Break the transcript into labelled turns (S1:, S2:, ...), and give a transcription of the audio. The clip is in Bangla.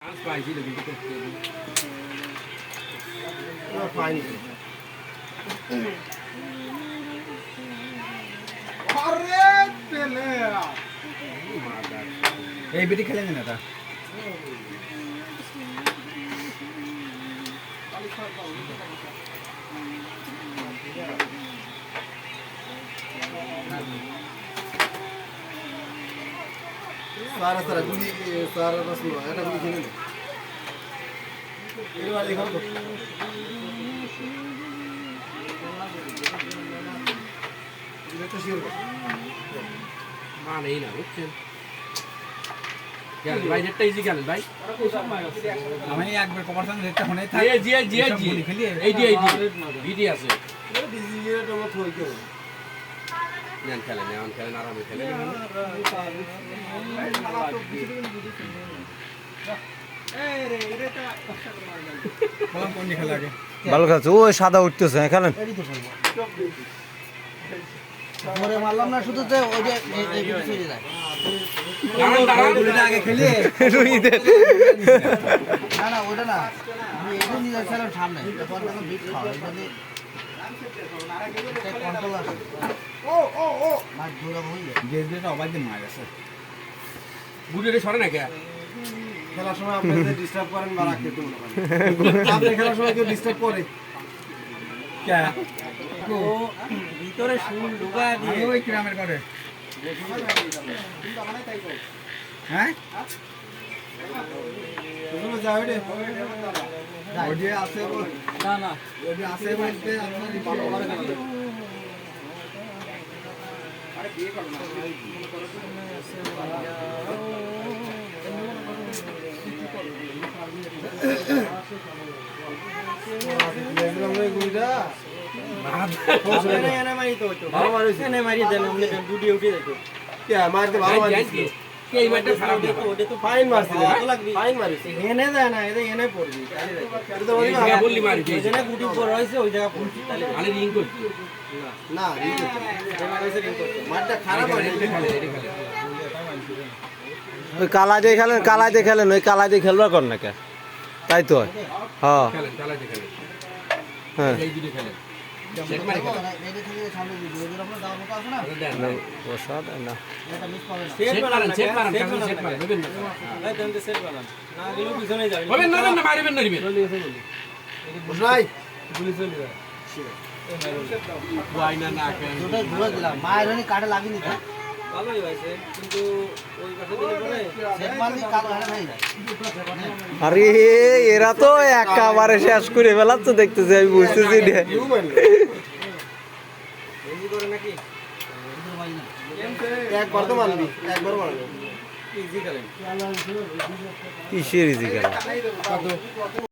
S1: Spicy lagi gitu.
S2: Fine. अरे पेले
S3: এই বেটি খেলেন না তা
S2: सारा सारा गुली सारा रस लो এটা গুলি খেলে নে এর বাড়ি খাও তো এটা তো sure
S1: Mana ini lah, bukan? Galen भाई नेट इजी galen भाई
S3: আমি একবার কমার্সান রেটটা হনে থাক
S1: জি ভিডি আছে
S2: ডিজিটা মত হই কেউ
S1: নেন খেলেন আরামে খেলেন
S3: বললাম কোন খেলা আগে
S4: ভালো খাচ্ছে ওই সাদা উঠতেছে খেলেন
S5: ধরে মারলাম না শুধু যে ওই যে এই ছেড়ে যায়
S3: গুলিটা আগে খেলিয়ে
S4: রুইদের
S5: না না ওটা না আমি এই জন্য নিয়ে ছিলাম সামনে তখন যখন বিট খাওয়া এই জন্য কন্ট্রোল আছে ও মাছ ধরা হয়ে যায়
S3: গেজটা অবাক দিয়ে মার আছে
S1: বুড়িরে সরে না কে
S2: খেলার সময় আপনাদের ডিস্টার্ব করেন বা রাখতে তো মনে করেন আপনি খেলার সময় কেউ ডিস্টার্ব করে
S3: কে
S5: ও ভিতরে শুন লুকা দিয়ে
S3: ওই গ্রামের করে হ্যাঁ
S2: তুমি যাও রে
S3: ওই যে আছে
S5: না না
S3: ওই যে আছে বলতে আপনার ভালো করে গেল
S2: দেখলাম রে গুইটা
S5: এনে মারি তো
S2: ভালো মারিস
S5: এনে মারি দেন আমরা দুটি উঠে যাইতো
S2: কে মারতে ভালো মারিস
S1: কে এই মাঠটা খারাপ না
S5: ওটা তো
S2: ফাইন মারছিস ফাইন মারিস
S5: এনে যায় না এটা এনে পড়বি তাহলে
S2: এটা তো বলি
S1: কে বললি মারি
S5: ওই জায়গায় গুটি পর হইছে ওই জায়গা পড়ছি তাহলে
S1: আলে রিং করছি
S2: না মারটা খারাপ হয়
S1: এটা খেলে
S4: ওই কালা দিয়ে খেলেন ওই কালা দিয়ে খেলবার কর না কে তাই তো হ্যাঁ
S1: খেলেন চালাতে খেলেন
S4: হ্যাঁ
S1: এই দুটো খেলেন সেট মারি খেলেন
S5: এটা থেকে সামনে দিবি ওই যে আমরা দাও মতো আছে না
S1: দেন
S4: বসা দেয় না
S5: এটা মিস পাবে না
S1: সেট মারেন সেট মারেন হবেন না
S5: এই দেন সেট বানান না গেলেও পিছনে যাবে
S1: হবেন না মারবেন না দিবেন
S2: নাই
S5: গুলি চলে যায়
S1: বাইনা না কেন
S5: দুটো ঘুরে দিলাম মায়ের হনি কাটে লাগিনি তো ভালোই হইছে কিন্তু ওই পাশে দিলে পরে সেট মারলি কালো হাড়ে হয়ে যায়
S4: আরে এরা তো একেবারে শেষ করে ফেলাচ্ছে দেখতেছি আমি বুঝতেছি না
S2: ইউ মারলি
S5: এমনি করে নাকি
S2: একবার তো মারবি একবার মারবি
S5: ইজি করেন
S4: কিসের ইজি খেলা